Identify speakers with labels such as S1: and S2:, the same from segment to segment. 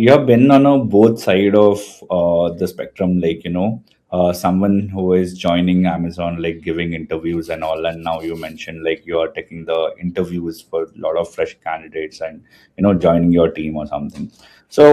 S1: you have been on a both side of the spectrum, like someone who is joining Amazon, like giving interviews and all, and now you mentioned like you are taking the interviews for a lot of fresh candidates and joining your team or something. So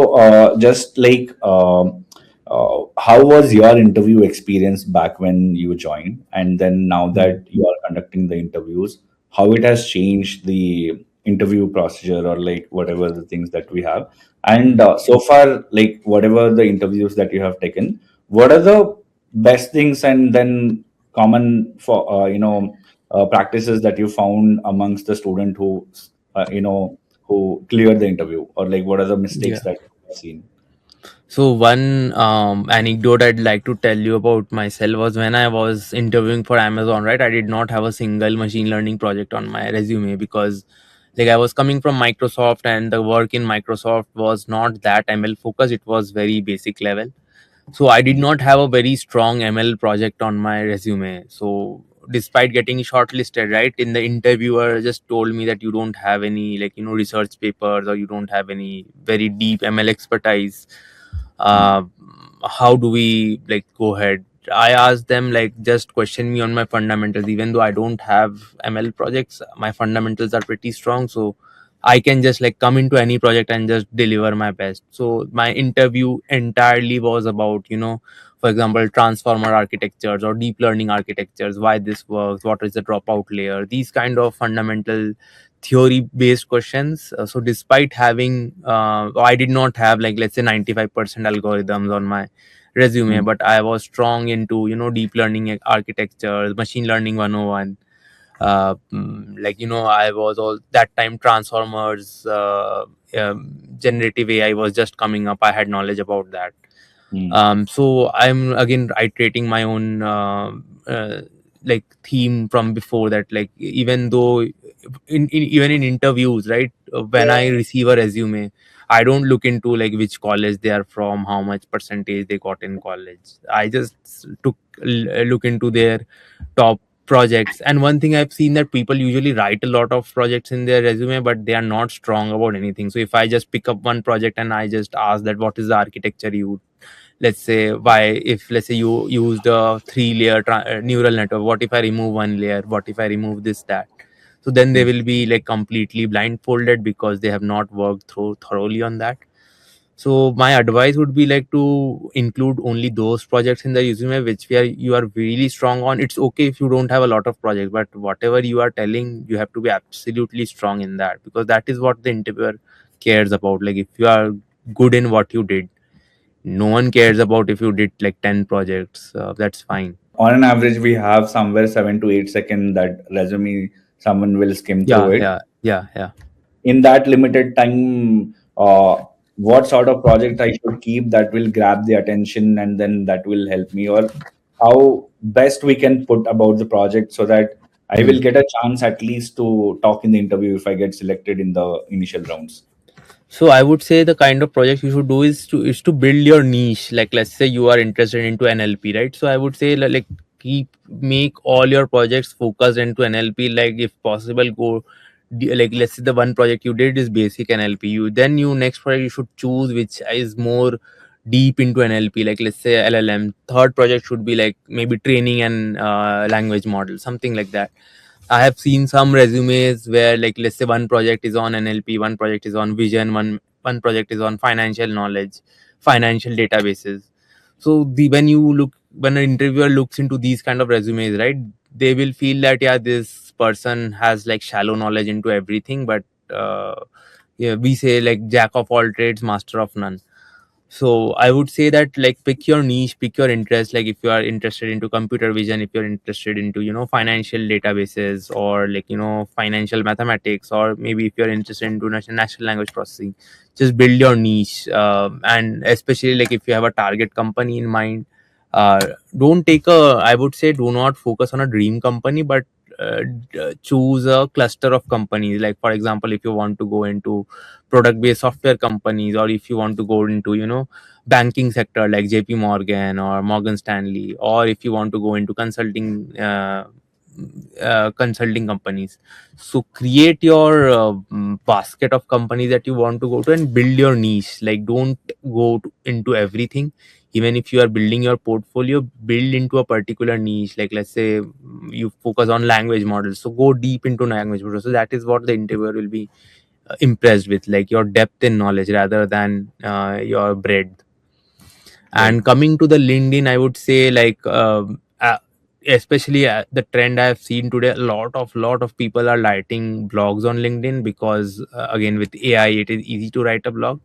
S1: just like how was your interview experience back when you joined, and then now that you are conducting the interviews, how it has changed the interview procedure, or like whatever the things that we have. And so far, like whatever the interviews that you have taken, what are the best things and then common for practices that you found amongst the student who who cleared the interview, or like what are the mistakes
S2: Yeah.
S1: that you've seen?
S2: So one anecdote I'd like to tell you about myself was when I was interviewing for Amazon, right? I did not have a single machine learning project on my resume because like I was coming from Microsoft and the work in Microsoft was not that ML focused. It was very basic level. So I did not have a very strong ML project on my resume. So despite getting shortlisted, right, in the interviewer just told me that you don't have any like research papers or you don't have any very deep ML expertise. uh, how do we like go ahead? I asked them like just question me on my fundamentals. Even though I don't have ML projects, my fundamentals are pretty strong, so I can just like come into any project and just deliver my best. So my interview entirely was about for example, transformer architectures or deep learning architectures, why this works, what is the dropout layer, these kind of fundamental theory based questions. So despite having I did not have like let's say 95% algorithms on my resume,
S1: Mm.
S2: but I was strong into deep learning architectures, machine learning 101. I was all that time transformers, generative AI was just coming up. I had knowledge about that.
S1: Mm.
S2: So I'm again iterating my own uh, like theme from before that. Like even though even in interviews, right? When I receive a resume, I don't look into like which college they are from, how much percentage they got in college. I just took look into their top projects. And one thing I've seen that people usually write a lot of projects in their resume, but they are not strong about anything. So if I just pick up one project and I just ask that what is the architecture you, let's say why, if let's say you used a neural network, what if I remove one layer, what if I remove this that, so then they
S1: Mm.
S2: will be like completely blindfolded because they have not worked through thoroughly on that. So my advice would be like to include only those projects in the resume which you are really strong on. It's okay if you don't have a lot of projects, but whatever you are telling, you have to be absolutely strong in that, because that is what the interviewer cares about. Like if you are good in what you did, no one cares about if you did like 10 projects. That's fine.
S1: On an average, we have somewhere 7 to 8 seconds that resume someone will skim through
S2: Yeah,
S1: it.
S2: yeah, yeah, yeah.
S1: In that limited time, what sort of project I should keep that will grab the attention and then that will help me, or how best we can put about the project so that I
S2: Hmm.
S1: will get a chance at least to talk in the interview if I get selected in the initial rounds.
S2: So I would say the kind of project you should do is to build your niche. Like let's say you are interested into NLP, right? So I would say like keep make all your projects focused into NLP. Like if possible, go like let's say the one project you did is basic NLP. You next project you should choose which is more deep into NLP. Like let's say LLM. Third project should be like maybe training and language model, something like that. I have seen some resumes where like let's say one project is on NLP, one project is on vision, one project is on financial knowledge, financial databases. So the when an interviewer looks into these kind of resumes, right, they will feel that yeah, this person has like shallow knowledge into everything, but uh, yeah, we say like jack of all trades, master of none. So I would say that like pick your niche, pick your interest. Like if you are interested into computer vision, if you're interested into financial databases, or like financial mathematics, or maybe if you're interested into natural language processing, just build your niche. And especially like if you have a target company in mind, uh, don't take a, I would say do not focus on a dream company, but choose a cluster of companies. Like for example, if you want to go into product based software companies, or if you want to go into banking sector like JP Morgan or Morgan Stanley, or if you want to go into consulting consulting companies. So create your basket of companies that you want to go to and build your niche. Like, don't into everything. Even if you are building your portfolio, build into a particular niche. Like, let's say you focus on language models, so go deep into language models. So that is what the interviewer will be impressed with, like your depth in knowledge rather than your breadth.
S1: Right.
S2: And coming to the LinkedIn, I would say, like especially the trend I have seen today, a lot of people are writing blogs on LinkedIn, because again, with AI it is easy to write a blog.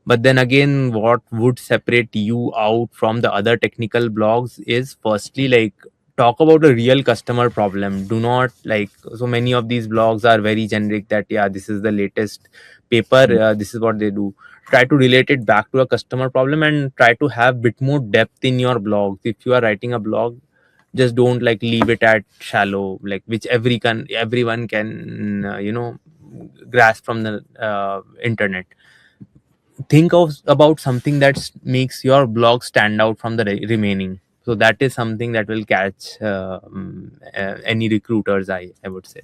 S2: But then again, what would separate you out from the other technical blogs is, firstly, like, talk about a real customer problem. Do not, like, so many of these blogs are very generic, that yeah, this is the latest paper,
S1: Mm.
S2: this is what they do. Try to relate it back to a customer problem, and try to have bit more depth in your blogs. If you are writing a blog, just don't like leave it at shallow, like, which everyone can grasp from the internet. Think of about something that makes your blog stand out from the remaining. So that is something that will catch any recruiters, I would say.